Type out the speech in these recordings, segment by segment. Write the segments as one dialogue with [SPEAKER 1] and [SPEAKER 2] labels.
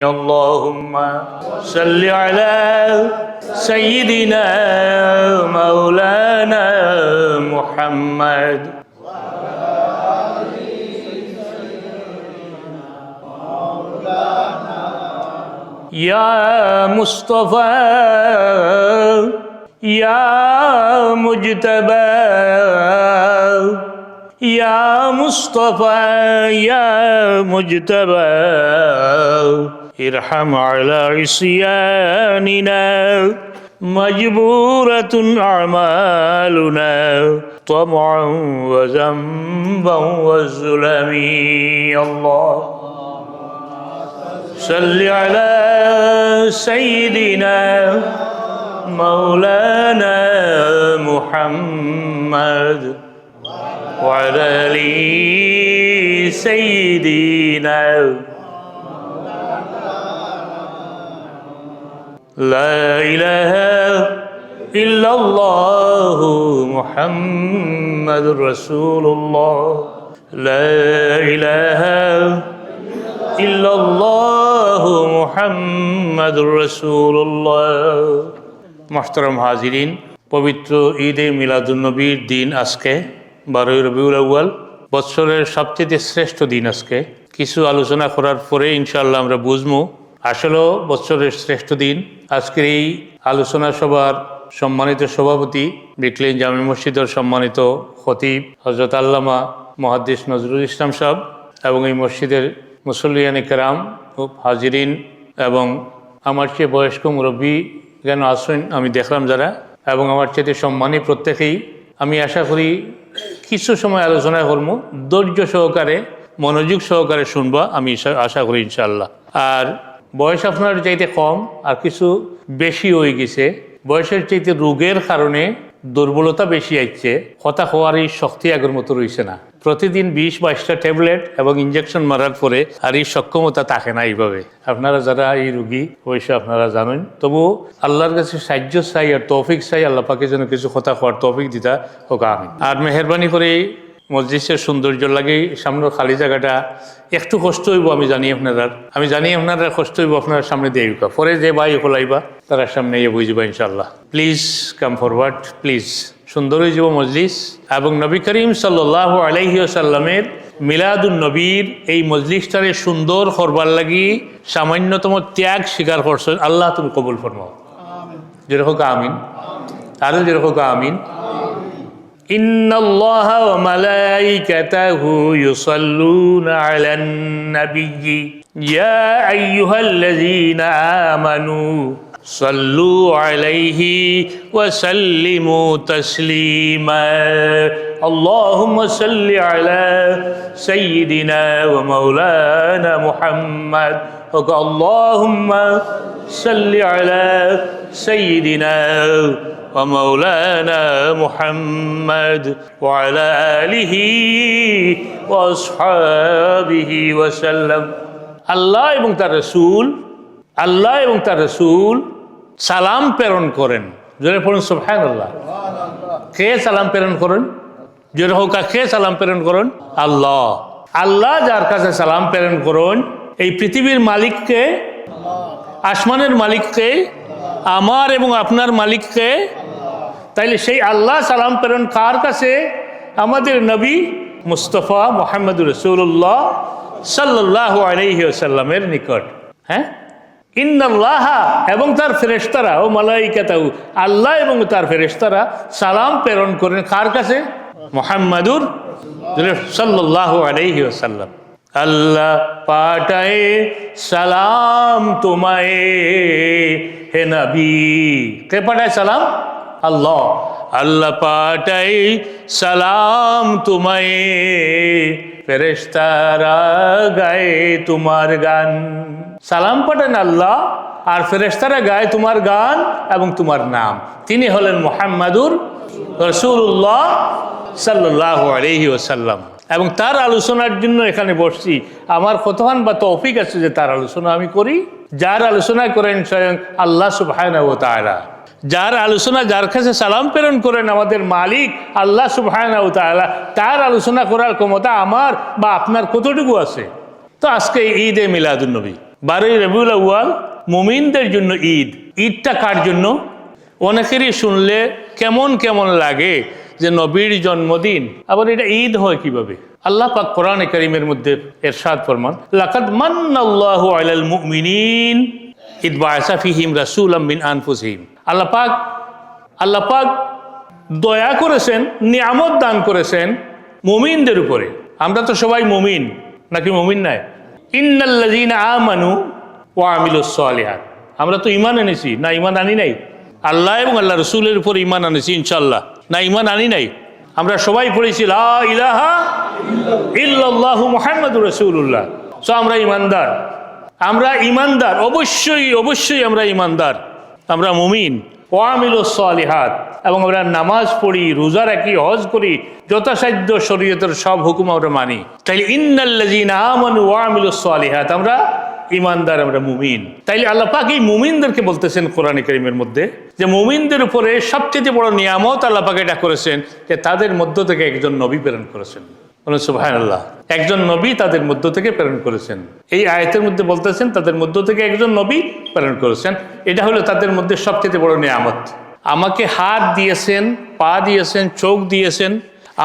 [SPEAKER 1] اللهم صل على سيدنا مولانا محمد يا مصطفى يا مجتبى يا مصطفى يا مجتبى ارحم على عصياننا مجبورة أعمالنا طمعا وذنبا والظلم الله صل على سيدنا مولانا محمد وعلى آل سيدنا لا إله إلا الله محمد رسول الله لا إله إلا الله محمد رسول الله محترم হাজিরিন পবিত্র ঈদে মিলাদুন্নবীর দিন আজকে 12 রবিউল আউয়াল বছরের সবচেয়ে শ্রেষ্ঠ দিন আজকে কিছু আলোচনা করার পরে ইনশাআল্লাহ আমরা বুঝবো আসলে বছরের শ্রেষ্ঠ দিন। আজকের এই আলোচনা সভার সম্মানিত সভাপতি ব্রিকলেন জামে মসজিদের সম্মানিত খতিব হযরত আল্লামা মুহাদ্দিস নজরুল ইসলাম সাহেব এবং এই মসজিদের মুসল্লিয়ানে কেরাম হাজিরিন এবং আমার চেয়ে বয়স্ক মুরব্বী জ্ঞান আসেন আমি দেখলাম যারা এবং আমার চেয়ে সম্মানী প্রত্যেকেই আমি আশা করি কিছু সময় আলোচনা করবো ধৈর্য সহকারে মনোযোগ সহকারে শুনবা আমি আশা করি ইনশাআল্লাহ। আর বয়স আপনার চাইতে কম আর কিছু বেশি হয়ে গেছে, বয়সের চাইতে রোগের কারণে দুর্বলতা বেশি আসছে, কথা হওয়ার এই শক্তি আগের মতো রয়েছে না। প্রতিদিন 20-22টা ট্যাবলেট এবং ইঞ্জেকশন মারার পরে আর এই সক্ষমতা থাকে না। এইভাবে আপনারা যারা এই রোগী অবশ্য আপনারা জানেন, তবু আল্লাহর কাছে সাহায্য চাই আর তৌফিক চাই, আল্লাহ পাকে যেন কিছু কথা হওয়ার তৌফিক দিতা হোক আমিন। আর মেহরবানি করে মসজিদের সৌন্দর্য লাগে সামনের খালি জায়গাটা একটু কষ্ট হইব আমি জানি আপনারা কষ্ট হইব আপনার সামনে দিয়ে পরে যে ভাই খোলাইবা তার সামনে ইয়ে বুঝবা ইনশাল্লাহ। Please come forward please. সুন্দর হয়ে যাব মজলিস এবং নবী করিম সাল্লাল্লাহু আলাইহি ওয়াসাল্লামের মিলাদুন নবীর এই মজলিসটারে সুন্দর করবার লাগি সামান্যতম ত্যাগ স্বীকার করছেন। আল্লাহ তুমি কবুল ফরমাও, যেরকম আমিন। আরো যেরকম আমিন। إن الله وملائكته يصلون على النبي يا أيها الذين آمنوا صلوا عليه وسلموا تسليما اللهم صل على سيدنا ومولانا محمد اللهم صل على سيدنا ومولانا محمد وعلى آله وأصحابه وسلم। আল্লাহ এবং তার রাসূল সালাম প্রেরণ করেন। জোরে পড়ুন সুবহানাল্লাহ। কে সালাম প্রেরণ করেন? জোরে হোক, কে সালাম প্রেরণ করেন? আল্লাহ। আল্লাহ যার কাছে সালাম প্রেরণ করেন, এই পৃথিবীর মালিককে, আসমানের মালিককে, আমার এবং আপনার মালিককে। তাইলে সেই আল্লাহ সালাম প্রেরণ কার কাছে? আমাদের নবী মুস্তাফা মুহাম্মদুর রাসূলুল্লাহ সাল্লাল্লাহু আলাইহি ওয়াসাল্লামের নিকট। হ্যাঁ, ইন্নাল্লাহ এবং তার ফেরেশতারা ও মালাইকাতাহু, আল্লাহ এবং তার ফেরেশতারা সালাম প্রেরণ করেন কার কাছে? মুহাম্মদুর সাল্লাল্লাহু আলাইহি ওয়াসাল্লাম। আল্লাহ পাঠায়ে সালাম তোমায় হে নবী। কে পাঠায় সালাম? আল্লাহ। আল্লাহ পাঠায় সালাম তোমায়, ফেরেশতারা গায়ে তোমার গান। সালাম পাঠান আল্লাহ আর ফেরেশতারা গায়ে তোমার গান এবং তোমার নাম। তিনি হলেন মুহাম্মাদুর রাসূলুল্লাহ সাল্লাল্লাহু আলাইহি ওয়াসাল্লাম। এবং তার আলোচনার জন্য এখানে বসছি। আমার কতক্ষণ বা তৌফিক আছে যে তার আলোচনা আমি করি। যার আলোচনা করেন স্বয়ং আল্লাহ সুবহানাহু ওয়া তাআলা, যার আলোচনা, যার কাছে সালাম প্রেরণ করেন আমাদের মালিক আল্লাহ সুবহানাহু ওয়া তাআলা, তার আলোচনা করার ক্ষমতা আমার বা আপনার কতটুকু আছে? তো আজকে ঈদে মিলাদুন নবী, 12ই রবিউল আউয়াল মুমিনদের জন্য ঈদ। ঈদটা কার জন্য? অনেকেরই শুনলে কেমন কেমন লাগে যে নবীর জন্মদিন, আবার এটা ঈদ হয় কিভাবে? আল্লাহ পাক কোরআনে কারীমের মধ্যে ইরশাদ ফরমান, লাকাদ মান্নাল্লাহু আলাল মুমিনিন ইদ বাআসা ফীহিম রাসূলাম মিন আনফুসিহিম। আল্লাহ পাক দয়া করেছেন, নিয়ামত দান করেছেন মুমিনদের উপরে। আমরা তো সবাই মুমিন, নাকি মুমিন নাই? ইন্নাল্লাযীনা আমানু ওয়া আমিলুস সালিহাত, আমরা তো ঈমান এনেছি না? ঈমান আনি নাই? আল্লাহ এবং আল্লাহ রসুলের উপর ঈমান আনেছি ইনশাআল্লাহ, না ঈমান আনি নাই? আমরা সবাই পড়েছি লা ইলাহা ইল্লাল্লাহু মুহাম্মাদুর রাসূলুল্লাহ। সো আমরা ঈমানদার, অবশ্যই আমরা ঈমানদার, আমরা মুমিন। ওয়া আমিলুস সালিহাত, এবং আমরা নামাজ পড়ি, রোজা রাখি, হজ করি, যথাসাধ্য শরীয়তের সব হুকুম আমরা মানি। তাইলে ইন্নাল্লাযীনা আমানু ওয়া আমিলুস সালিহাত, আমরা ঈমানদার, আমরা মুমিন। তাইলে আল্লাহ পাক এই মুমিনদেরকে বলতেছেন কোরআনে কারীমের মধ্যে যে মুমিনদের উপরে সবচেয়ে বড় নিয়ামত আল্লাহ পাক এটা করেছেন যে তাদের মধ্য থেকে একজন নবী প্রেরণ করেছেন। সুবহানাল্লাহ, একজন নবী তাদের মধ্য থেকে প্রেরণ করেছেন। এই আয়াতের মধ্যে বলতেছেন তাদের মধ্য থেকে একজন নবী প্রেরণ করেছেন। এটা হলো তাদের মধ্যে সবচেয়ে বড় নিয়ামত। আমাকে হাত দিয়েছেন, পা দিয়েছেন, চোখ দিয়েছেন,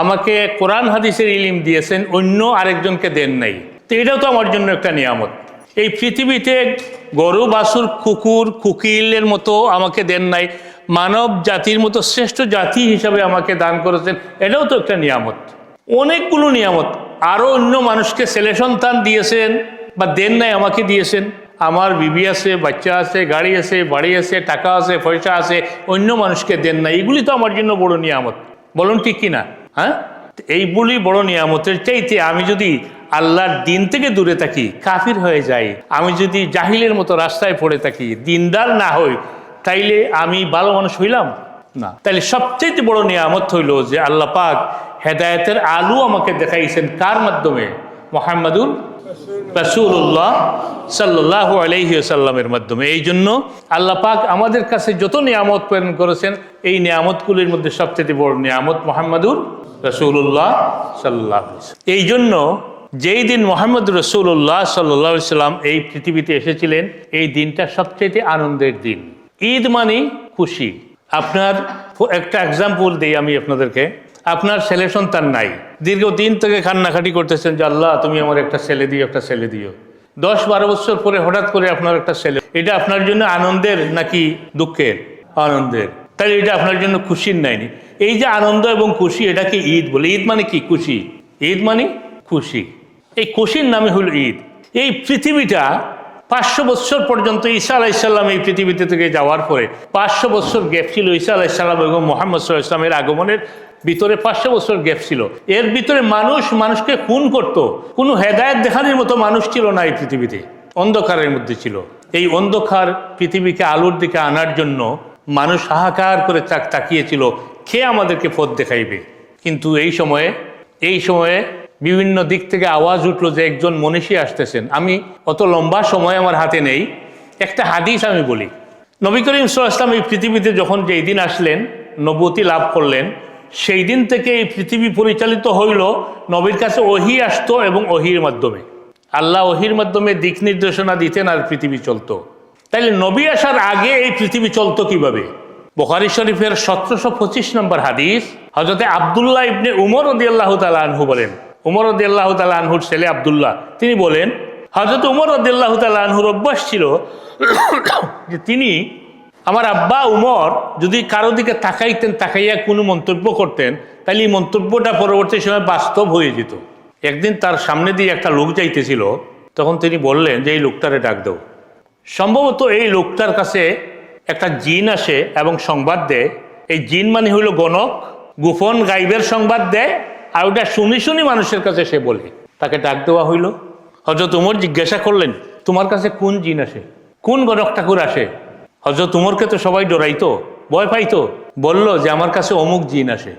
[SPEAKER 1] আমাকে কোরআন হাদিসের ইলম দিয়েছেন, অন্য আরেকজনকে দেন নাই। তো এটাও তো আমার জন্য একটা নিয়ামত। এই পৃথিবীতে গরু, বাছুর, কুকুর, কুকিলের মতো আমাকে দেন নাই, মানব জাতির মতো শ্রেষ্ঠ জাতি হিসাবে আমাকে দান করেছেন, এটাও তো একটা নিয়ামত। অনেকগুলো নিয়ামত। আরও অন্য মানুষকে ছেলে সন্তান দিয়েছেন বা দেন নাই, আমাকে দিয়েছেন। আমার বিবি আছে, বাচ্চা আছে, গাড়ি আছে, বাড়ি আছে, টাকা আছে, পয়সা আছে, অন্য মানুষকে দেন নাই। এগুলি তো আমার জন্য বড় নিয়ামত, বলুন ঠিক কিনা? হ্যাঁ, এইগুলি বড় নিয়ামতের চাইতে আমি যদি আল্লাহর দিন থেকে দূরে থাকি, কাফির হয়ে যাই, আমি যদি জাহিলের মতো রাস্তায় পড়ে থাকি, দিনদার না হই, তাইলে আমি ভালো মানুষ হইলাম না। তাইলে সবচেয়ে বড় নিয়ামত হইল যে আল্লাহ পাক হেদায়েতের আলো আমাকে দেখাইছেন। কার মাধ্যমে? মুহাম্মাদুর রাসূলুল্লাহ সাল্লাল্লাহু আলাইহি ওয়াসাল্লামের মাধ্যমে। এই জন্য আল্লাহ পাক আমাদের কাছে যত নিয়ামত প্রেরণ করেছেন, এই নিয়ামতগুলির মধ্যে সবচেয়ে বড় নিয়ামত মুহাম্মাদুর রাসূলুল্লাহ সাল্লাল্লাহু আলাইহি ওয়াসাল্লাম। এই জন্য যেই দিন মুহাম্মদ রাসূলুল্লাহ সাল্লাল্লাহু আলাইহি ওয়াসাল্লাম এই পৃথিবীতে এসেছিলেন, এই দিনটা সবচেয়ে আনন্দের দিন। ঈদ মানে খুশি। আপনার একটা এক্সাম্পল দিই আমি আপনাদেরকে। আপনার ছেলে সন্তান নাই, দীর্ঘদিন থেকে কান্নাকাটি করতেছেন যে আল্লাহ তুমি আমার একটা ছেলে দিও, একটা ছেলে দিও। 10-12 বছর পরে হঠাৎ করে আপনার একটা ছেলে, এটা আপনার জন্য আনন্দের নাকি দুঃখের? আনন্দের। তাহলে এটা আপনার জন্য খুশির নাইনি। এই যে আনন্দ এবং খুশি, এটাকে ঈদ বলে। ঈদ মানে কি? খুশি। ঈদ মানে খুশি। এই খুশির নামে হলো ঈদ। এই পৃথিবীটা 500 বছর পর্যন্ত ঈসা আলাইহিস সালাম এই পৃথিবীতে থেকে যাওয়ার পরে 500 বছর গ্যাপ ছিল ঈসা আলাইহিস সালাম এবং মুহাম্মদ সাল্লাল্লাহু আলাইহি ওয়াসাল্লামের আগমনের ভিতরে 500 বছর গ্যাপ ছিল। এর ভিতরে মানুষকে খুন করত, কোনো হেদায়েত দেখানোর মতো মানুষ ছিল না এই পৃথিবীতে, অন্ধকারের মধ্যে ছিল। এই অন্ধকার পৃথিবীকে আলোর দিকে আনার জন্য মানুষ হাহাকার করে তাকিয়েছিল, কে আমাদেরকে পথ দেখাইবে। কিন্তু এই সময়ে বিভিন্ন দিক থেকে আওয়াজ উঠলো যে একজন মনীষী আসতেছেন। আমি অত লম্বা সময় আমার হাতে নেই, একটা হাদিস আমি বলি। নবী করিম সাল্লাল্লাহু আলাইহি ওয়াসাল্লাম এই পৃথিবীতে যখন যেই দিন আসলেন, নবুয়তি লাভ করলেন, সেই দিন থেকে এই পৃথিবী পরিচালিত হইল। নবীর কাছে ওহী আসতো এবং ওহীর মাধ্যমে আল্লাহ ওহীর মাধ্যমে দিক নির্দেশনা দিতেন আর পৃথিবী চলতো। তাইলে নবী আসার আগে এই পৃথিবী চলতো কিভাবে? বুখারী শরীফের 1725 নম্বর হাদিস, হযরতে আব্দুল্লাহ ইবনে উমর রাদিয়াল্লাহু তাআলা আনহু বলেন, উমর রাদিয়াল্লাহু তাআলা আনহুর ছেলে আব্দুল্লাহ, তিনি বলেন হযরত উমর রাদিয়াল্লাহু তাআলা আনহুর অভ্যাস ছিল যে তিনি, আমার আব্বা উমর যদি কারো দিকে তাকাইয়া কোনো মন্তব্য করতেন, তাহলে এই মন্তব্যটা পরবর্তী সময় বাস্তব হয়ে যেত। একদিন তার সামনে দিয়ে একটা লোক যাইতেছিল, তখন তিনি বললেন যে এই লোকটারে ডাক দাও। সম্ভবত এই লোকটার কাছে একটা জিন আসে এবং সংবাদ দেয়। এই জিন মানে হইল গণক, গোপন গাইবের সংবাদ দেয়, আর ওটা শুনি মানুষের কাছে সে বলে। তাকে ডাক দেওয়া হইল। হযরত উমর জিজ্ঞাসা করলেন, তোমার কাছে কোন জিন আসে, কোন গণক ঠাকুর আসে? হযরত উমরকে তো সবাই ডরাইতো, ভয় পাইতো। বলল যে আমার কাছে অমুক জিন আসে।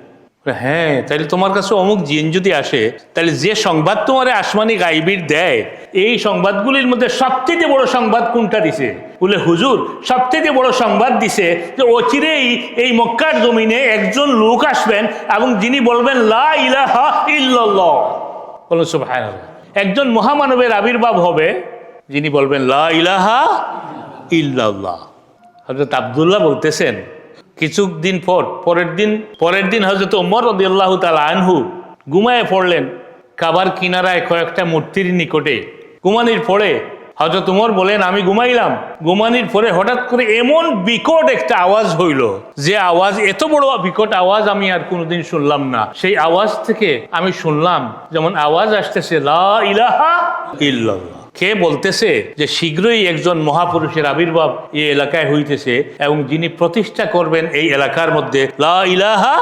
[SPEAKER 1] হ্যাঁ, তাইলে তোমার কাছে অমুক জিন যদি আসে, তাহলে যে সংবাদ তোমার আসমানি গাইবির দেয়, এই সংবাদগুলির মধ্যে সবচেয়ে বড় সংবাদ কোনটা দিছে? বলে হুজুর সবচেয়ে বড় সংবাদ দিছে যে অচিরেই এই মক্কার জমিনে একজন লোক আসবেন এবং যিনি বলবেন লা ইলাহা ইল্লাল্লাহ। বলুন সুবহানাল্লাহ। একজন মহামানবের আবির্ভাব হবে যিনি বলবেন লা ইলাহা ইল্লাল্লাহ। হযরত আব্দুল্লাহ বলতেছেন কিছুদিন পরের দিন হযরত ওমর রাদিয়াল্লাহু তাআলা আনহু ঘুমায়ে পড়লেন কাবার কিনারায় কয়েকটা মূর্তির নিকটে। ঘুমানির পরে হযরত ওমর বলেন আমি ঘুমাইলাম, ঘুমানির পরে হঠাৎ করে এমন বিকট একটা আওয়াজ হইল, যে আওয়াজ, এত বড় বিকট আওয়াজ আমি আর কোনোদিন শুনলাম না। সেই আওয়াজ থেকে আমি শুনলাম যেমন আওয়াজ আসতেছে লা ইলাহা ইল্লাল্লাহ। কে বলতেছে যে শীঘ্রই একজন মহাপুরুষের আবির্ভাব এই এলাকায় হইতেছে এবং যিনি প্রতিষ্ঠা করবেন এই এলাকার মধ্যে লা ইলাহা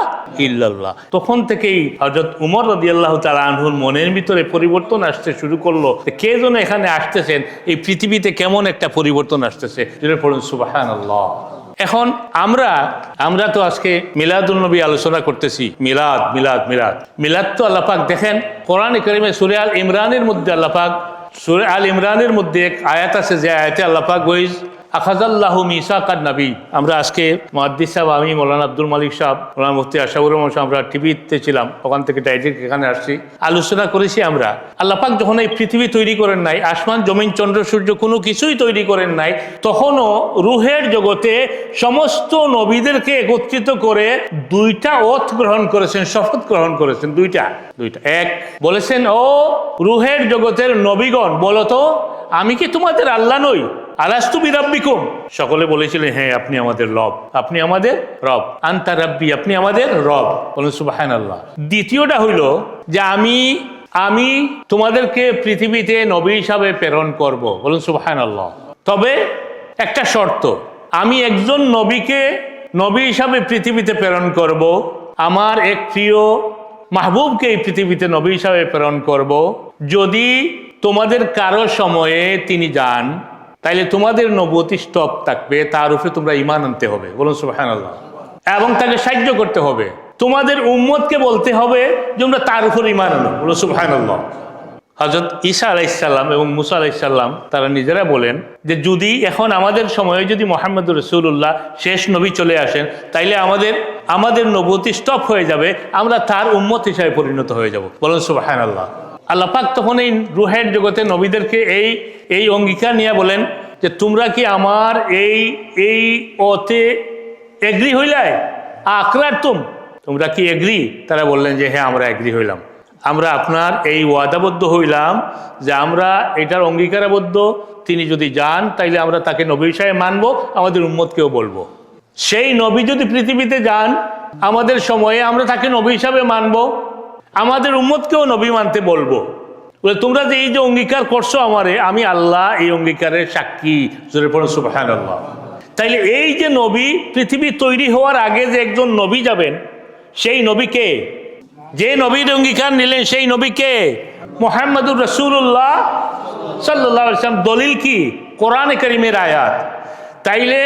[SPEAKER 1] ইল্লাল্লাহ। তখন থেকেই হযরত উমর রাদিয়াল্লাহু তাআলা আনহুর মনের ভিতরে পরিবর্তন আসতে শুরু করলো, কে যেন এখানে আসতেছেন, এই পৃথিবীতে কেমন একটা পরিবর্তন আসতেছে। যেটা পড়ুন সুবহানাল্লাহ। এখন আমরা তো আজকে মিলাদুন নবী আলোচনা করতেছি। মিলাদ তো আল্লাহ পাক দেখেন কোরআনে কারীমে সূরা আল ইমরানের মধ্যে আল্লাহ পাক সূরা আল ইমরানের মধ্যে এক আয়াত আছে, যে আয়াতে আল্লাহ পাক বলেন আখাযাল্লাহু মিসাকান নবী। আমরা আজকে মুহাদ্দিস সাহেব, আমি মৌলানা আব্দুল মালিক সাহেব, মৌলানা মুফতি আশরাফুর রহমান সাহেব, আমরা টিভিতে ছিলাম, ওখান থেকে ডাইরেক্ট এখানে আসছি, আলোচনা করেছি। আমরা আল্লাহ পাক যখন এই পৃথিবী তৈরি করেন নাই, আসমান জমিন চন্দ্র সূর্য কোনো কিছুই তৈরি করেন নাই, তখনও রুহের জগতে সমস্ত নবীদেরকে একত্রিত করে দুইটা ওয়াত গ্রহণ করেছেন, শপথ গ্রহণ করেছেন। দুইটা। এক বলেছেন, ও রুহের জগতের নবীগণ, বলো তো আমি কি তোমাদের আল্লাহ নই? আলাস্তু বিরাব্বিকুম। সকলে বলেছিলেন হ্যাঁ আপনি আমাদের রব, আপনি আমাদের রব। আনতা রাব্বি, আপনি আমাদের রব। বলুন সুবহানাল্লাহ। দ্বিতীয়টা হইল যে আমি তোমাদেরকে পৃথিবীতে নবী হিসাবে প্রেরণ করব। বলুন সুবহানাল্লাহ। তবে একটা শর্ত, আমি একজন নবীকে নবী হিসাবে পৃথিবীতে প্রেরণ করব, আমার এক প্রিয় মাহবুবকে এই পৃথিবীতে নবী হিসাবে প্রেরণ করব। যদি তোমাদের কারো সময়ে তিনি যান, তাইলে তোমাদের নবুয়তি স্টপ থাকবে, তার উপরে তোমরা ঈমান আনতে হবে। বলুন সুবহানাল্লাহ। এবং তাকে সাহায্য করতে হবে। তোমাদের উম্মতকে বলতে হবে যে তোমরা তার উপর ঈমান আনো। বলুন সুবহানাল্লাহ। হযরত ঈসা আলাইহিস সালাম এবং মুসা আলাইহিস সালাম তারা নিজেরা বলেন যে যদি এখন আমাদের সময়ে যদি মুহাম্মদুর রাসূলুল্লাহ শেষ নবী চলে আসেন, তাইলে আমাদের নবুয়তি স্টপ হয়ে যাবে, আমরা তার উম্মত হিসেবে পরিণত হয়ে যাব। বলুন সুবহানাল্লাহ। আল্লাহ পাক তখন এই রুহের জগতে নবীদেরকে এই অঙ্গীকার নিয়ে বলেন যে তোমরা কি আমার এই ওতে এগ্রি হইলাই? আকরারতুম, তোমরা কি এগ্রি? তারা বললেন যে হ্যাঁ আমরা এগ্রি হইলাম, আমরা আপনার এই ওয়াদাবদ্ধ হইলাম যে আমরা এটার অঙ্গীকারাবদ্ধ, তিনি যদি যান তাইলে আমরা তাকে নবী হিসাবে মানবো, আমাদের উম্মতকেও বলবো। সেই নবী যদি পৃথিবীতে যান আমাদের সময়ে, আমরা তাকে নবী হিসাবে মানবো, আমাদের উম্মতকেও নবী মানতে বলবো। বলে তোমরা যে এই যে অঙ্গীকার করছো আমারে, আমি আল্লাহ এই অঙ্গীকারের সাক্ষী। জোরে পড়ুন সুবহানাল্লাহ। তাইলে এই যে নবী, পৃথিবী তৈরি হওয়ার আগে যে একজন নবী যাবেন, সেই নবীকে, যে নবীর অঙ্গীকার নিলেন সেই নবীকে মুহাম্মদুর রাসূলুল্লাহ সাল্লাল্লাহু আলাইহি ওয়াসাল্লাম। দলিল কি? কোরআনে কারীমের আয়াত। তাইলে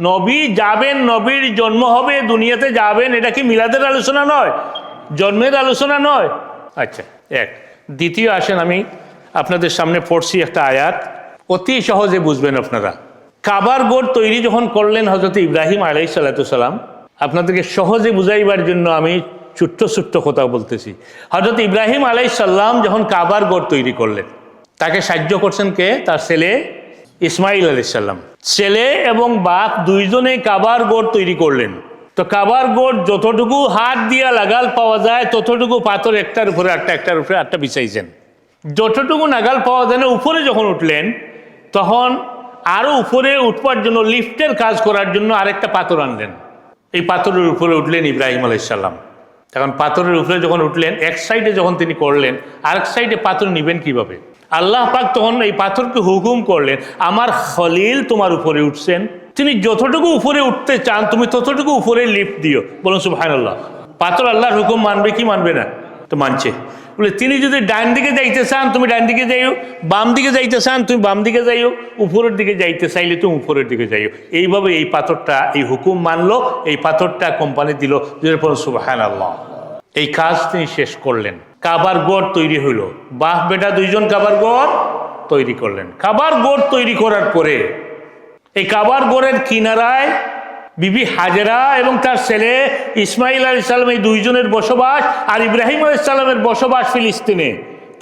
[SPEAKER 1] নবী যাবেন, নবীর জন্ম হবে, দুনিয়াতে যাবেন, এটা কি মিলাদের আলোচনা নয়? জন্মের আলোচনা নয়? আচ্ছা, এক। দ্বিতীয় আসেন, আমি আপনাদের সামনে পড়ছি একটা আয়াত, অতি সহজে বুঝবেন আপনারা। কাবার গড় তৈরি যখন করলেন হযরত ইব্রাহিম আলাইহিস সালাম, আপনাদেরকে সহজে বুঝাইবার জন্য আমি ছোট্ট কথা বলতেছি। হযরত ইব্রাহিম আলাইহিস সালাম যখন কাবার গড় তৈরি করলেন, তাকে সাহায্য করছেন কে? তার ছেলে ইসমাইল আলাইহিস সালাম। ছেলে এবং বাপ দুইজনে কাবার গড় তৈরি করলেন। তো কাবার গড় যতটুকু হাত দিয়া লাগাল পাওয়া যায় ততটুকু পাথর একটার উপরে আটটা বিছাইছেন। যতটুকু নাগাল পাওয়া যায় না, উপরে যখন উঠলেন তখন আরো উপরে উঠবার জন্য, লিফটের কাজ করার জন্য আরেকটা পাথর আনলেন। এই পাথরের উপরে উঠলেন ইব্রাহিম আলাইহিস সালাম। তখন পাথরের উপরে যখন উঠলেন, এক সাইডে যখন তিনি করলেন, আরেক সাইডে পাথর নিবেন কিভাবে? আল্লাহ পাক তখন এই পাথরকে হুকুম করলেন, আমার খলিল তোমার উপরে উঠছেন, তিনি যতটুকু উপরে উঠতে চান তুমি ততটুকু উপরে লিফট দিও। বলুন সুবহানাল্লাহ। পাথর আল্লাহর হুকুম মানবে কি মানবে না? তো মানছে। বলে তিনি যদি ডান দিকে যাইতে চান তুমি ডান দিকে যাইও, বাম দিকে যাইতে চান তুমি বাম দিকে যাইও, উপরের দিকে যাইতে চাইলে তুমি উপরের দিকে যাইও। এইভাবে এই পাথরটা এই হুকুম মানলো, এই পাথরটা কোম্পানি দিল। সুবহানাল্লাহ। এই কাজ তিনি শেষ করলেন, কাবার গড় তৈরি হইল। বাপ বেটা দুইজন কাবার গড় তৈরি করলেন। কাবার গড় তৈরি করার পরে এই কাবার গড়ের কিনারায় বিবি হাজেরা এবং তার ছেলে ইসমাইল আলাইহিস সালাম, এই দুইজনের বসবাস। আর ইব্রাহিম আলাইহিস সালামের বসবাস ফিলিস্তিনে।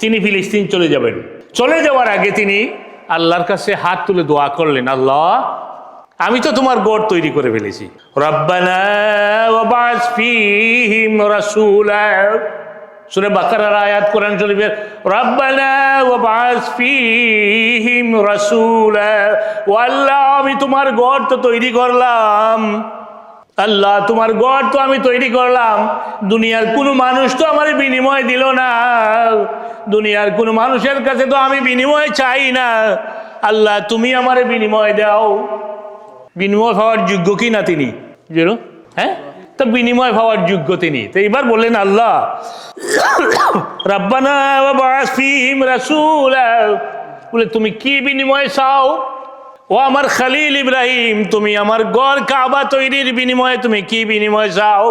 [SPEAKER 1] তিনি ফিলিস্তিন চলে যাবেন। চলে যাওয়ার আগে তিনি আল্লাহর কাছে হাত তুলে দোয়া করলেন, আল্লাহ আমি তো তোমার গড় তৈরি করে ফেলেছি। রব্বানা ওয়াবাস ফীহিম রাসূলা, সূরা বাকারার আয়াত, কোরআন শরীফের, রব্বানা ওয়াবাস ফীহিম রাসূলা, ও আল্লাহ আমি তোমার গড় তো তৈরি করলাম, আল্লাহ তোমার গড় তো আমি তৈরি করলাম, দুনিয়ার কোনো মানুষ তো আমার বিনিময় দিল না, দুনিয়ার কোনো মানুষের কাছে তো আমি বিনিময় চাই না, আল্লাহ তুমি আমার বিনিময় দাও। বিনিময় পাওয়ার যোগ্য কি না তিনি? হ্যাঁ, তো বিনিময় পাওয়ার যোগ্য তিনি। তো এবার বললেন আল্লাহ রাব্বানা ওয়াবাস ফীহিম রাসূলা, বলে তুমি কি বিনিময় চাও? ও আমার খলিল ইব্রাহিম, তুমি আমার গড় কাবা তৈরির বিনিময়ে তুমি কি বিনিময় চাও?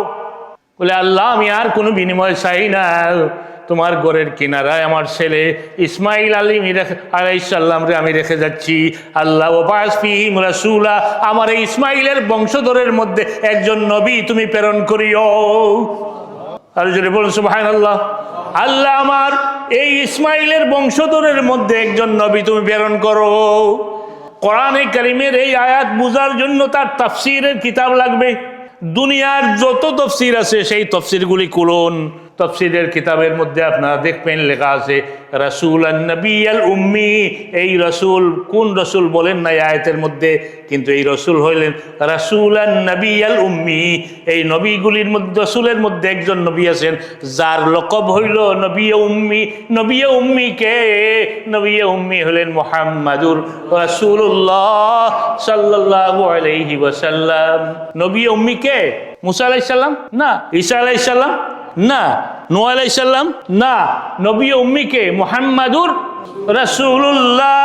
[SPEAKER 1] বলে আল্লাহ আমি আর কোনো বিনিময় চাই না, তোমার গড়ের কিনারায় আমার ছেলে ইসমাইল আলাইহিস সালাম রে আমি রেখে যাচ্ছি। আল্লাহ ওয়াবাস ফীহিম রাসূলা, আমার এই ইসমাইলের বংশধরের মধ্যে একজন নবী তুমি প্রেরণ করিও। আর যদি বলুন সুবহানাল্লাহ। আল্লাহ আমার এই ইসমাইলের বংশধরের মধ্যে একজন নবী তুমি প্রেরণ করো। কোরআনে কারিমের এই আয়াত বুঝার জন্য তার তাফসীরের কিতাব লাগবে। দুনিয়ার যত তাফসীর আছে সেই তাফসীরগুলি খুলুন, তাফসীরের কিতাবের মধ্যে আপনারা দেখবেন লেখা আছে রাসূলান নবিয়াল উম্মি। এই রাসূল কোন রাসূল বলেন না আয়াতের মধ্যে, কিন্তু এই রাসূল হইলেন রাসূলান নবিয়াল উম্মি। এই নবীগুলির মধ্যে রাসূলের মধ্যে একজন নবী আছেন যার লকব হইল নবিয়ে উম্মি। নবিয়ে উম্মি কে? নবিয়ে উম্মি হলেন মুহাম্মাদুর রাসূলুল্লাহ সাল্লাল্লাহু আলাইহি ওয়াসাল্লাম। নবিয়ে উম্মি কে? মুসা আলাইহিস সালাম না, ঈসা আলাইহিস সালাম না, নূহ আলাইহিস সালাম না, নবী উম্মিকে মুহাম্মাদুর রাসূলুল্লাহ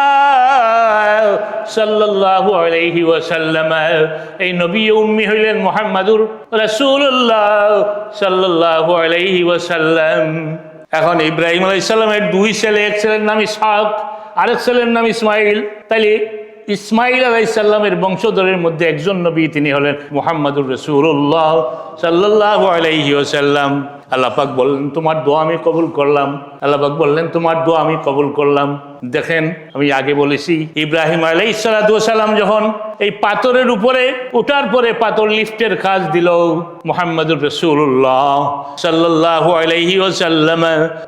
[SPEAKER 1] সাল্লাল্লাহু আলাইহি ওয়াসাল্লাম। এই নবী উম্মি হইলেন মুহাম্মাদুর রাসূলুল্লাহ সাল্লাল্লাহু আলাইহি ওয়াসাল্লাম। এখন ইব্রাহিম আলাইহিস সালামের দুই ছেলে, এক ছেলের নাম ইসহাক, আরেক ছেলের নাম ইসমাইল। তাইলে ইসমাইল আলাইহিস সালামের বংশধরের মধ্যে একজন নবী তিনি হলেন মুহাম্মাদুর রাসূলুল্লাহ সাল্লাল্লাহু আলাইহি ওয়াসাল্লাম। আল্লাহ পাক বললেন তোমার দোয়া আমি কবুল করলাম। আল্লাহ পাক বললেন তোমার দোয়া আমি কবুল করলাম। দেখেন আমি আগে বলেছি ইব্রাহিম আলাইহিস সালাতু ওয়াস সালাম যখন এই পাথরের উপরে ওঠার পরে পাথর লিফটের কাজ দিল, মুহাম্মাদুর রাসূলুল্লাহ সাল্লাল্লাহু আলাইহি ওয়াসাল্লাম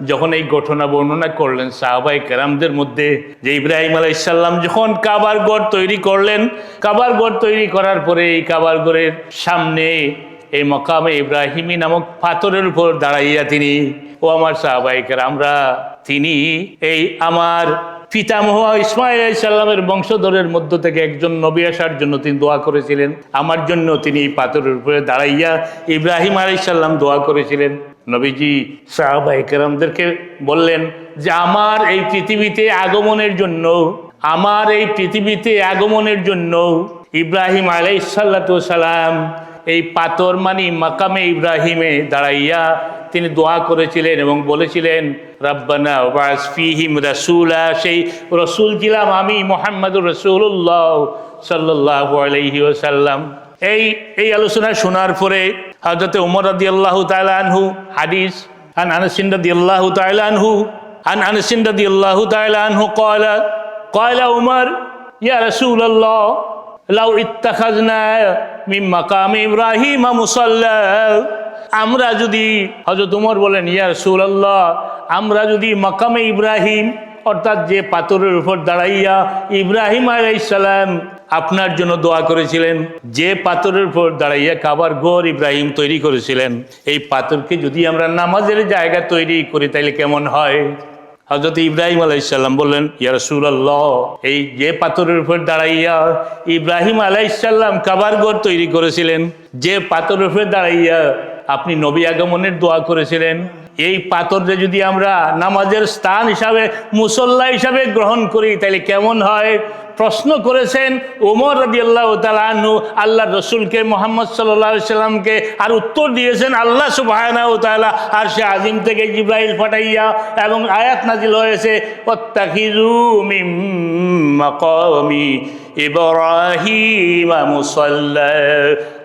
[SPEAKER 1] যখন এই ঘটনা বর্ণনা করলেন সাহাবায়ে কেরামদের মধ্যে যে ইব্রাহিম আলাইহিস সালাম যখন কাবার ঘর তৈরি করলেন, কাবার ঘর তৈরি করার পরে এই কাবার ঘরের সামনে এই মকামে ইব্রাহিমী নামক পাথরের উপর দাঁড়াইয়া তিনি, ও আমার সাহাবায়ে কেরামরা, তিনি এই আমার পিতামহ ইসমাইল আলাইহিস সালামের বংশধরের মধ্য থেকে একজন নবী আসার জন্য তিনি দোয়া করেছিলেন। আমার জন্য তিনি এই পাথরের উপরে দাঁড়াইয়া ইব্রাহিম আলাইহিস সালাম দোয়া করেছিলেন। নবীজি সাহাবায়ে কেরামদেরকে বললেন যে আমার এই পৃথিবীতে আগমনের জন্য, আমার এই পৃথিবীতে আগমনের জন্য ইব্রাহিম আলাইহিস সালাতু সালাম এই পাথর মানে মাকামে ইব্রাহিমে দাঁড়াইয়া তিনি দোয়া করেছিলেন এবং বলেছিলেন রাব্বানা ওয়াবাস ফীহিম রাসূলা। সেই রসুল ছিলাম আমি মুহাম্মাদুর রাসূলুল্লাহ সাল্লাল্লাহু আলাইহি ওয়াসাল্লাম। এই আলোচনা শোনার পরে হযরত ওমর রাদিয়াল্লাহু তাআলা আনহু হাদিস আন আনাস রাদিয়াল্লাহু তাআলা আনহু আন আনাস রাদিয়াল্লাহু তাআলা আনহু ক্বালা উমর ইয়া রাসূলুল্লাহ লাউ ইত্তাখাযনা মিন মাকামি ইব্রাহিম মুসাল্লা। আমরা যদি, হযরত ওমর বলেন ইয়া রাসূলুল্লাহ, আমরা যদি মাকামে ইব্রাহিম অর্থাৎ যে পাথরের উপর দাঁড়াইয়া ইব্রাহিম আলাইহিস সালাম আপনার জন্য দোয়া করেছিলেন, যে পাথরের উপর দাঁড়াইয়া কাবার ঘর ইব্রাহিম তৈরি করেছিলেন, এই পাথরকে যদি আমরা নামাজের জায়গা তৈরি করি তাহলে কেমন হয়? হযরত ইব্রাহিম আলাইহিস সালাম বললেন ইয়া রাসূলুল্লাহ, এই যে পাথরের উপর দাঁড়াইয়া ইব্রাহিম আলাইহিস সালাম কাবার ঘর তৈরি করেছিলেন, যে পাথরের উপর দাঁড়াইয়া আপনি নবী আগমনের দোয়া করেছিলেন, এই পাথরটা যদি আমরা নামাজের স্থান হিসাবে, মুসল্লা হিসাবে গ্রহণ করি তাহলে কেমন হয়? প্রশ্ন করেছেন ওমর রাদিয়াল্লাহু তাআলা আনহু আল্লাহর রাসূলকে, মুহাম্মদ সাল্লাল্লাহু আলাইহি সাল্লামকে, আর উত্তর দিয়েছেন আল্লাহ সুবহানাহু ওয়া তাআলা আরশে আজিম থেকে জিবরাইল পাঠাইয়া, এবং আয়াত নাজিল হয়েছে ওয়াত্তাখিযু মিন মাকামি ইব্রাহিম মুসাল্লা।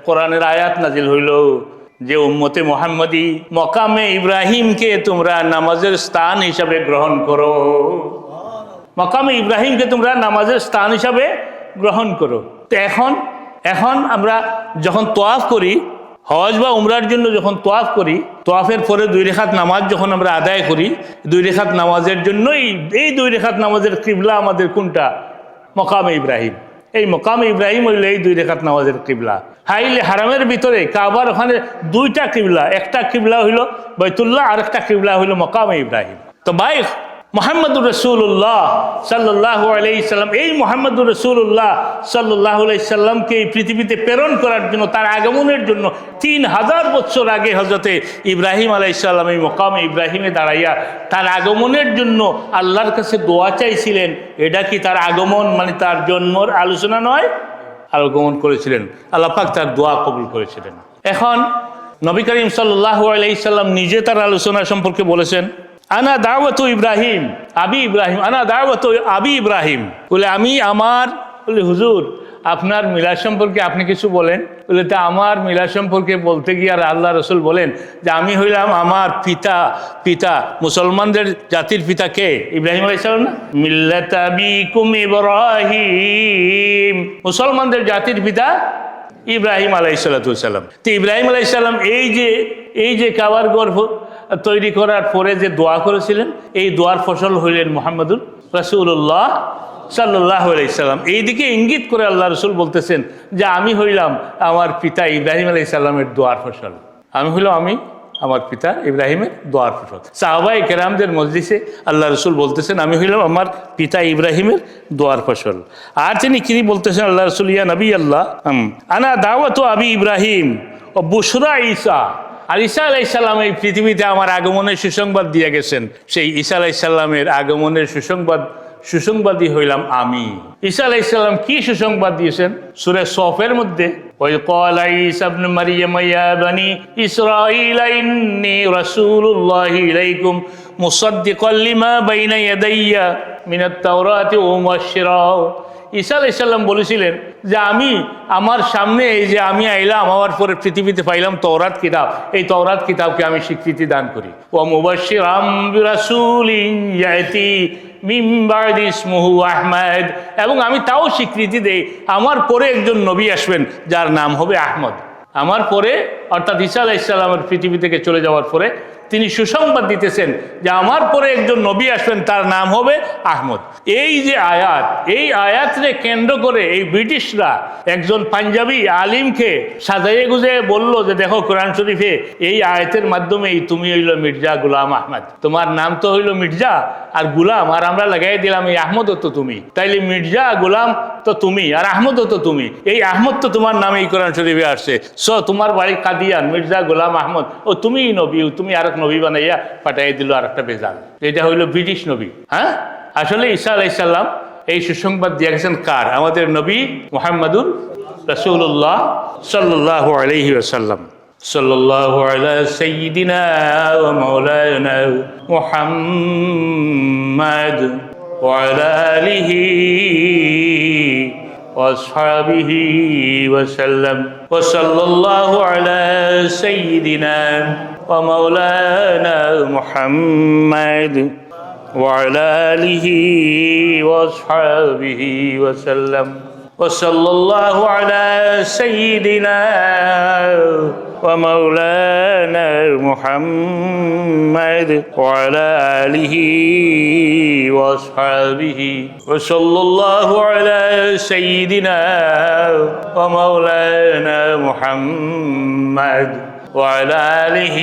[SPEAKER 1] কোরআনের আয়াত নাজিল হইল যে উম্মতে মুহাম্মদী মকামে ইব্রাহিমকে তোমরা নামাজের স্থান হিসাবে গ্রহণ করো। মাকামে ইব্রাহিমকে তোমরা নামাজের স্থান হিসাবে গ্রহণ করো। তো এখন আমরা যখন তোয়াফ করি, হজ বা উমরার জন্য যখন তোয়াফ করি, তোয়াফের পরে 2 রাকাত নামাজ যখন আমরা আদায় করি, 2 রাকাত নামাজের জন্য এই 2 রাকাত নামাজের কিবলা আমাদের কোনটা? মাকামে ইব্রাহিম। এই মাকামে ইব্রাহিম হইল এই 2 রাকাত নামাজের কিবলা। হাইলে হারামের ভিতরে কাবার ওখানে 2টা কিবলা, একটা কিবলা হইল বাইতুল্লাহ আর একটা কিবলা হইল মাকামে ইব্রাহিম। তো ভাই মুহাম্মদুর রাসূলুল্লাহ সাল্লাল্লাহু আলাইহি সাল্লাম, এই মুহাম্মদুর রাসূলুল্লাহ সাল্লাল্লাহু আলাইহি সাল্লামকে এই পৃথিবীতে প্রেরণ করার জন্য, তার আগমনের জন্য 3000 বছর আগে হযরতে ইব্রাহিম আলাইহিস সালাম এই মাকামে ইব্রাহিমে দাঁড়াইয়া তার আগমনের জন্য আল্লাহর কাছে দোয়া চাইছিলেন। এটা কি তার আগমন মানে তার জন্মর আলোচনা নয়? আগমন করেছিলেন, আল্লাহ পাক তার দোয়া কবুল করেছিলেন। এখন নবী করিম সাল্লাল্লাহু আলাইহি সাল্লাম নিজে তার আলোচনা সম্পর্কে বলেছেন, আনা দাওয়াতু ইব্রাহিম আবি ইব্রাহিম, আনা দাওয়াতু আবি ইব্রাহিম। বলে আমি আমার, বলে হুজুর আপনার মিলাদ সম্পর্কে আপনি কিছু বলেন। বলে তা আমার মিলাদ সম্পর্কে বলতে গিয়ে আর আল্লাহ রসুল বলেন যে আমি হইলাম আমার পিতা মুসলমানদের জাতির পিতা কে? ইব্রাহিম আলাইহিস সালাম না? মিল্লাত আবিকুম ইব্রাহিম, মুসলমানদের জাতির পিতা ইব্রাহিম আলাইহিস সালাম। তো ইব্রাহিম আলাইহিস সালাম এই যে কাবার ঘর তৈরি করার পরে যে দোয়া করেছিলেন, এই দোয়ার ফসল হইলেন মুহাম্মদুর রাসূলুল্লাহ সাল্লাল্লাহু আলাইহি সাল্লাম। এইদিকে ইঙ্গিত করে আল্লাহ রসুল বলতেছেন যে আমি হইলাম আমার পিতা ইব্রাহিম আলাইহিস সালামের দোয়ার ফসল। আমি আমার পিতা ইব্রাহিমের দোয়ার ফসল। সাহাবায়ে কেরামদের মজলিসে আল্লাহ রসুল বলতেছেন আমি হইলাম আমার পিতা ইব্রাহিমের দোয়ার ফসল। আর তিনি কি বলতেছেন আল্লাহ রসুল, ইয়া নবী আল্লাহ আনা দাওয়াতু আবি ইব্রাহিম ও বুশরা ঈসা। আর ঈসা আলাইহিস সালাম এই পৃথিবীতে আমার আগমনের সুসংবাদ দিয়ে গেছেন। সেই ঈসা আলাইহিস সালামের আগমনের সুসংবাদী হইলাম আমি। ঈসা আলাইহিস সালাম কি সুসংবাদ দিয়েছেন? সূরা সফের মধ্যে ওয়া ক্বালা ঈসা ইবনে মারইয়াম ইয়া বানি ইসরাঈল ইন্নী রাসূলুল্লাহি ইলাইকুম মুসাদ্দিকাল লিমা বাইনা ইয়াদাইয়া মিনাত তাওরাতি ওয়া মুবাশশিরা। ঈসা আলাইহিস সালাম বলেছিলেন যে আমি আমার সামনে এই যে আমি আইলাম, আমার পরে পৃথিবীতে পাইলাম তওরাত কিতাব, এই তওরাত কিতাবকে আমি স্বীকৃতি দান করি। ওয়া মুবাশশিরাম বিরাসূলিন ইয়াতি মিন বাদি ইসমুহু আহমদ, এবং আমি তাও স্বীকৃতি দেই আমার পরে একজন নবী আসবেন যার নাম হবে আহমদ। আমার পরে অর্থাৎ ঈসা আলাইহিস সালামের পৃথিবী থেকে চলে যাওয়ার পরে তিনি সুসংবাদ দিতেছেন যে আমার পরে একজন নবী আসবেন, তার নাম হবে আহমদ। এই যে আয়াত, এই আয়াতকে কেন্দ্র করে এই ব্রিটিশরা একজন পাঞ্জাবি আলিমকে সাজাইয়ে গুজাইয়ে বলল যে দেখো কোরআন শরীফে এই আয়াতের মাধ্যমেই তুমি হইল মির্জা গুলাম আহমদ, তোমার নাম তো হইল মির্জা আর গুলাম, আর আমরা লাগাই দিলাম এই আহমদও তো তুমি, তাইলে মির্জা গুলাম তো তুমি আর আহমদও তো তুমি, এই আহমদ তো তোমার নামে এই কোরআন শরীফে আসছে। তোমার বাড়ি কাদিয়ান, মির্জা গোলাম আহমদ, ও তুমিই নবী, তুমি আরেক নবী বানাইয়া পাঠাই দিল আর একটা বেজাল। এটা হইল ব্রিটিশ নবী। হ্যাঁ, আসলে ঈসা আলাইহিস সালাম এই সুসংবাদ দিয়ে গেছেন কার? আমাদের নবী মুহাম্মদুর রাসূলুল্লাহ সাল্লাল্লাহু আলাইহি ওয়াসাল্লাম। সাল্লাল্লাহু আলা সাইয়্যিদিনা ওয়া মাওলানা মুহাম্মদ ওয়া আলা আলিহি وأصحابه وسلم وصلى الله على سيدنا ومولانا محمد وعلى آله وأصحابه وسلم وصلى الله على سيدنا ومولانا محمد وعلى آله وأصحابه وصلى الله على سيدنا ومولانا محمد وعلى آله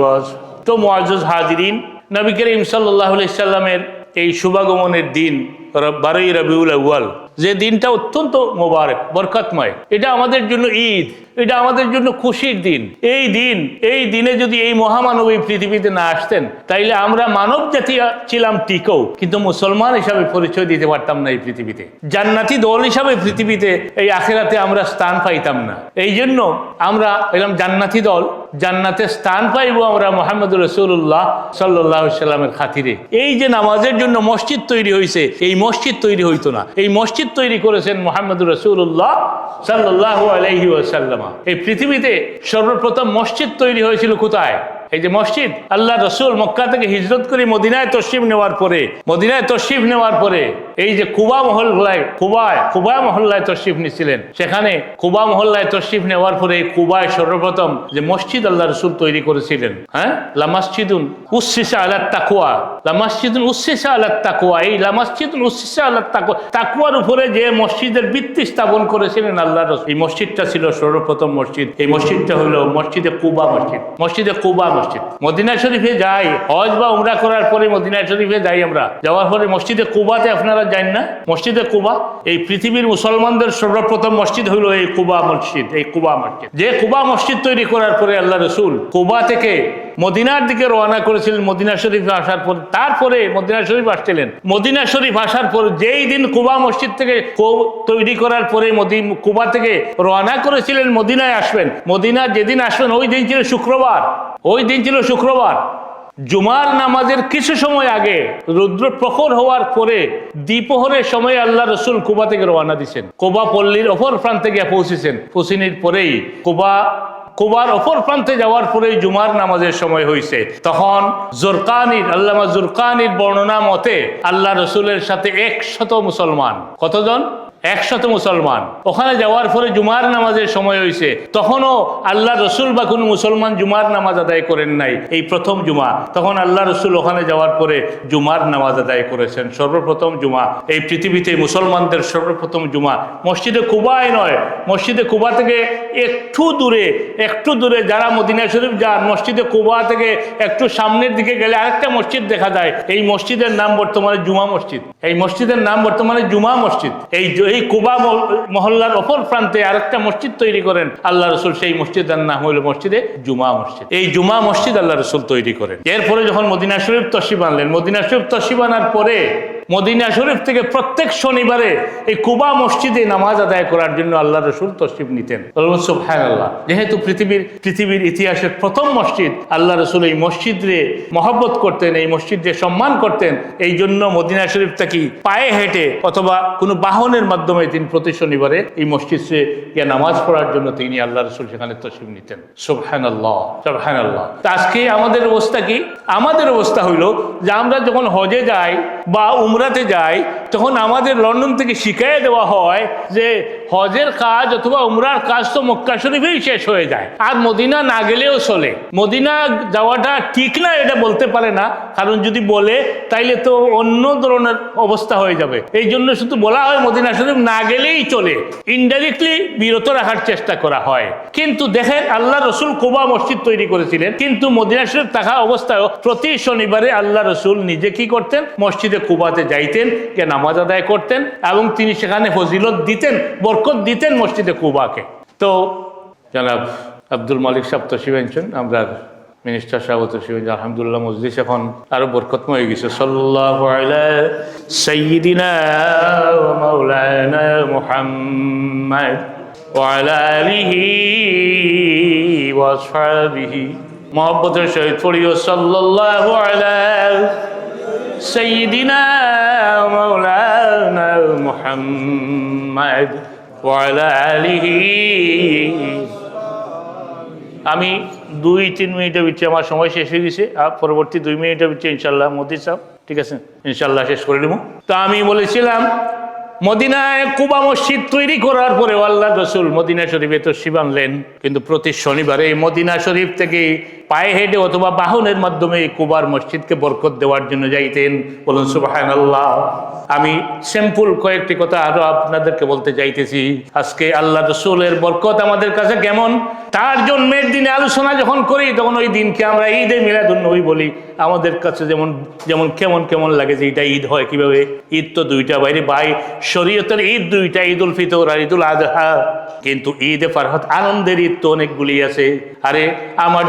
[SPEAKER 1] وأصحابه। তো মুআজ্জাজ হাজিরিন, নবী করিম সাল্লাল্লাহু আলাইহি সাল্লামের এই শুভাগমনের দিন 12ই রবিউল আউয়াল, যে দিনটা অত্যন্ত মোবারক বরকতময়, এটা আমাদের জন্য ঈদ, এটা আমাদের জন্য খুশির দিন। এই দিনে যদি এই মহামানব এই পৃথিবীতে না আসতেন তাইলে আমরা মানব জাতি ছিলাম টিকও, কিন্তু মুসলমান হিসাবে পরিচয় দিতে পারতাম না এই পৃথিবীতে, জান্নাতি দল হিসাবে পৃথিবীতে এই আখিরাতে আমরা স্থান পাইতাম না। এই জন্য আমরা এলাম জান্নাতি দল, জান্নাতে স্থান পাইব আমরা মুহাম্মদুর রাসূলুল্লাহ সাল্লাল্লাহু আলাইহি সাল্লামের খাতিরে। এই যে নামাজের জন্য মসজিদ তৈরি হয়েছে, এই মসজিদ তৈরি হইতো না, এই মসজিদ তৈরি করেছেন মুহাম্মদুর রাসূলুল্লাহ সাল্লাল্লাহু আলাইহি ওয়াসাল্লাম। এই পৃথিবীতে সর্বপ্রথম মসজিদ তৈরি হয়েছিল কোথায়? এই যে মসজিদ, আল্লাহ রসুল মক্কা থেকে হিজরত করে মদিনায় তশরিফ নেওয়ার পরে এই যে কুবা মহল্লায় তশরিফ নিছিলেন, সেখানে কুবা মহল্লায় তশরিফ নেওয়ার পরে কুবায় সর্বপ্রথম যে মসজিদ আল্লাহ রসুল তৈরি করেছিলেন, হ্যাঁ, লামাসজিদুন উসসিসা আলাত তাকওয়া, এই লামাসজিদুন উসসিসা আলাত তাকওয়া, তাকওয়ার উপরে যে মসজিদের ভিত্তি স্থাপন করেছিলেন আল্লাহ রসুল, এই মসজিদটা ছিল সর্বপ্রথম মসজিদ। এই মসজিদটা হলো মসজিদে কুবা মসজিদ। মদিনা শরীফে যাই, হজ বা উমরা করার পরে মদিনা শরীফে যাই আমরা, যাওয়ার পরে মসজিদে কুবাতে আপনারা যান না? মসজিদে কুবা, এই পৃথিবীর মুসলমানদের সর্বপ্রথম মসজিদ হলো এই কুবা মসজিদ। যে কুবা মসজিদ তৈরি করার পরে আল্লাহ রসুল কুবা থেকে মদিনার দিকে রওনা করেছিলেন। মদিনা শরীফে আসার পর, তারপরে মদিনা শরীফ আসছিলেন। মদিনা শরীফ আসার পর যেই দিন কুবা মসজিদ থেকে তৈরি করার পরে কুবা থেকে রওনা করেছিলেন মদিনায় আসবেন, মদিনা যেদিন আসবেন ওই দিন ছিল শুক্রবার। জুমার নামাজের কিছু সময় আগে রুদ্র প্রখর হওয়ার পরে দ্বিপ্রহরের সময় আল্লাহ রসুল কুবা থেকে রওনা দিয়েছেন। কুবা পল্লীর অপর প্রান্তে গিয়ে পৌঁছেছেন। পৌঁছিনির পরেই কুবার অপর প্রান্তে যাওয়ার পরেই জুমার নামাজের সময় হয়েছে। তখন আল্লামা জুরকানির বর্ণনা মতে আল্লাহ রসুলের সাথে 100 মুসলমান, কতজন? 100 মুসলমান। ওখানে যাওয়ার পরে জুমার নামাজের সময় হয়েছে, তখনও আল্লাহ রসুল বা কোনো মুসলমান জুমার নামাজ আদায় করেন নাই। এই প্রথম জুমা, তখন আল্লাহ রসুল ওখানে যাওয়ার পরে জুমার নামাজ আদায় করেছেন। সর্বপ্রথম জুমা, এই পৃথিবীতে মুসলমানদের সর্বপ্রথম জুমা মসজিদে কুবায় নয়, মসজিদে কুবা থেকে একটু দূরে যারা মদিনা শরীফ যান, মসজিদে কুবা থেকে একটু সামনের দিকে গেলে আরেকটা মসজিদ দেখা যায়। এই মসজিদের নাম বর্তমানে জুমা মসজিদ। এই কুবা মহল্লার অপর প্রান্তে আরেকটা মসজিদ তৈরি করেন আল্লাহ রসুল। সেই মসজিদের নাম হইল মসজিদে জুমা মসজিদ। এই জুমা মসজিদ আল্লাহ রসুল তৈরি করেন। এরপরে যখন মদিনা শরীফ তশরিফ আনলেন, মদিনা শরীফ তশরিফ আনার পরে মদিনা শরীফ থেকে প্রত্যেক শনিবারে এই কুবা মসজিদে নামাজ আদায় করার জন্য আল্লাহ রসুল তশরিফ নিতেন। সুবহানাল্লাহ। যেহেতু পৃথিবীর ইতিহাসের প্রথম মসজিদ, আল্লাহ রসুল এই মসজিদে মহব্বত করতেন, এই মসজিদে সম্মান করতেন। এই জন্য মদিনা শরীফ থেকে পায়ে হেঁটে অথবা কোনো বাহনের মাধ্যমে তিনি প্রতি শনিবারে এই মসজিদে গিয়ে নামাজ পড়ার জন্য তিনি আল্লাহ রসুল সেখানে তশরিফ নিতেন। সুবহানাল্লাহ। আজকে আমাদের অবস্থা কি? আমাদের অবস্থা হইল যে আমরা যখন হজে যাই বা উমরাতে যাই, তখন আমাদের লন্ডন থেকে শিখিয়ে দেওয়া হয় যে হজের কাজ অথবা উমরার কাজ তো মক্কা শরীফেই শেষ হয়ে যায়, আর মদিনা না গেলেও চলে। মদিনা যাওয়াটা ঠিক না এটা বলতে পারে না, কারণ যদি বলে তাইলে তো অন্য ধরনের অবস্থা হয়ে যাবে। এই জন্য শুধু বলা হয় মদিনা শরীফ না গেলেই চলে, ইনডাইরেক্টলি বিরত রাখার চেষ্টা করা হয়। কিন্তু দেখেন আল্লাহ রসুল কুবা মসজিদ তৈরি করেছিলেন, কিন্তু মদিনা শরীফ থাকা অবস্থায় প্রতি শনিবারে আল্লাহ রসুল নিজে কি করতেন? মসজিদে কুবাতে যাইতেন, কে নামাজ আদায় করতেন, এবং তিনি সেখানে ফজিলত দিতেন, বরকত দিতেন মসজিদে কুবাকে। তো জনাব আব্দুল মালিক সাহেব তশরিফ আনছেন, আমরা মিনিস্টার সাহেব তশরিফ আনছেন। আলহামদুলিল্লাহ মজলিস এখন আরো বরকতময় হয়ে গেছে। সাল্লাল্লাহু আলা সাইয়্যিদিনা ওয়া মাওলানা মুহাম্মদ ওয়া আলা আলিহি ওয়া আসহাবিহি মুহাব্বতের সহিত পড়িও সাল্লাল্লাহু আলা সাইয়্যিদিনা মাওলানা মুহাম্মদ ওয়া আলা আলিহি। আমি 2-3 মিনিটের ভিতরে আমার সময় শেষ হয়ে গেছে, আর পরবর্তী 2 মিনিটের ভিতরে ইনশাল্লাহ মোদি সাহেব, ঠিক আছে, ইনশাল্লাহ শেষ করে নেব। তো আমি বলেছিলাম মদিনায় কুবা মসজিদ তৈরি করার পরে আল্লাহ রসুল মদিনা শরীফে তশরিফ আনলেন, কিন্তু প্রতি শনিবারে মদিনা শরীফ থেকে পায়ে হেঁটে অথবা বাহনের মাধ্যমে কুবার মসজিদকে বরকত দেওয়ার জন্য যাইতেন। বলুন সুবহানাল্লাহ। আমি সিম্পল কয়েকটি কথা আরো আপনাদেরকে বলতে চাইতেছি। আজকে আল্লাহ রসুলের বরকত আমাদের কাছে কেমন, তার জন্মের দিনে আলোচনা যখন করি তখন ওই দিনকে আমরা ঈদে মিলাদুন্নবী বলি। আমাদের কাছে যেমন কেমন লাগে যে এটা ঈদ হয় কিভাবে? ঈদ তো দুইটা, বাইরে ভাই শরীয়তের ঈদ দুইটা, ঈদুল ফিতর আর ঈদুল আযহা। কিন্তু ঈদে ফারহাত আনন্দের ঈদ তো অনেকগুলি আছে। আরে আমার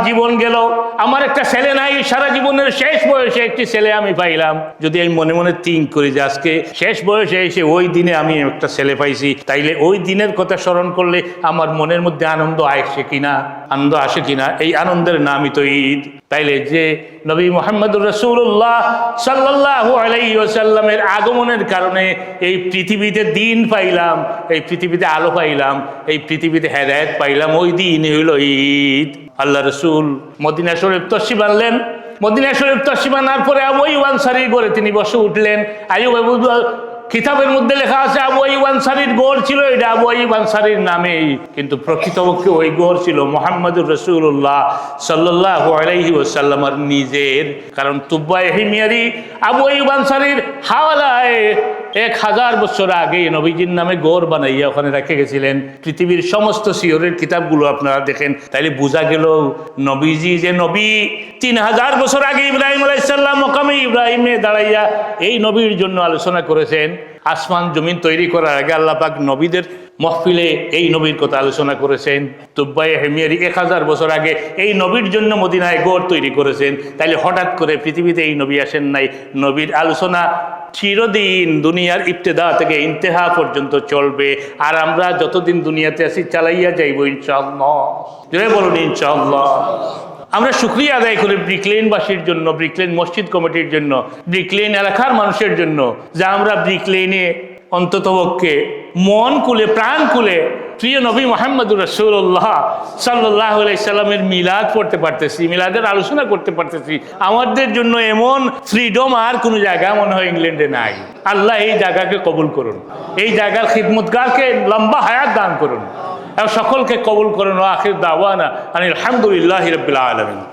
[SPEAKER 1] জীবন গেল, আমার একটা ছেলে নাই, সারা জীবনের শেষ বয়সে একটি ছেলে আমি পাইলাম। যদি আমি মনে মনে থিঙ্ক করি যে আজকে শেষ বয়সে এসে ওই দিনে আমি একটা ছেলে পাইছি, তাইলে ওই দিনের কথা স্মরণ করলে আমার মনের মধ্যে আনন্দ আসে কিনা, আনন্দ আসে কিনা? এই আনন্দের নামই তো ঈদ। তাইলে যে নবী মুহাম্মদুর রাসূলুল্লাহ সাল্লাল্লাহু আলাইহি ওয়াসাল্লামের আগমনের কারণে এই পৃথিবীতে দিন পাইলাম, এই পৃথিবীতে আলো পাইলাম, এই পৃথিবীতে হেদায়েত পাইলাম, ওই দিন হইল ঈদ। আল্লাহ রসুল মদিনা শরীফ তশরিফ আনলেন। মদিনা শরীফ তশরিফ আনার পরে আবু আইয়ুব আনসারীর ঘরে তিনি বসে উঠলেন। কিতাবের মধ্যে লেখা আছে আবু আইয়ুব আনসারীর গড় ছিল, এটা আবু আইয়ুব আনসারীর নামেই, কিন্তু প্রকৃতপক্ষে ওই গড় ছিল মুহাম্মদুর রাসূলুল্লাহ সাল্লাল্লাহু আলাইহি ওয়াসাল্লামের নিজের। কারণ তুব্বায়ে হিময়ারি আবু আইয়ুব আনসারীর হাওলায় 1000 বছর আগে নবীজির নামে গড় বানাইয়া ওখানে রেখে গেছিলেন। পৃথিবীর সমস্ত সিয়রের কিতাবগুলো আপনারা দেখেন, তাইলে বোঝা গেল নবীজি যে নবী 3000 বছর আগে ইব্রাহিম আলাইহিস সালাম মকামে ইব্রাহিমে দাঁড়াইয়া এই নবীর জন্য আলোচনা করেছেন। আসমান জমিন তৈরি করার আগে আল্লাহ পাক নবীদের মহফিলে এই নবীর কথা আলোচনা করেছেন। তুব্বায়ে হিময়ারি 1000 বছর আগে এই নবীর জন্য মদিনায় গড় তৈরি করেছেন। তাইলে হঠাৎ করে পৃথিবীতে এই নবী আসেন নাই। নবীর আলোচনা চিরদিন দুনিয়ার ইবতেদা থেকে ইন্তেহা পর্যন্ত চলবে, আর আমরা যতদিন দুনিয়াতে আছি চালাইয়া যাইব ইনশাআল্লাহ। জোরে বলুন ইনশাআল্লাহ। আমরা শুকরিয়া আদায় করি ব্রিকলেনবাসীর জন্য, ব্রিকলেন মসজিদ কমিটির জন্য, ব্রিকলেন এলাকার মানুষের জন্য, যা আমরা ব্রিকলেনে অন্ততপক্ষে মন খুলে প্রাণ খুলে প্রিয় নবী মুহাম্মদুর রাসূলুল্লাহ সাল্লাল্লাহু আলাইহি সাল্লামের মিলাদ পড়তে পারতেছি, মিলাদের আলোচনা করতে পারতেছি। আমাদের জন্য এমন ফ্রিডম আর কোনো জায়গা মনে হয় ইংল্যান্ডে নাই। আল্লাহ এই জায়গাকে কবুল করুন, এই জায়গার খিদমতগারকে লম্বা হায়াত দান করুন, এবং সকলকে কবুল করুন। আখির দাওয়ানা আনিল হামদুলিল্লাহি রাব্বিল আলামিন।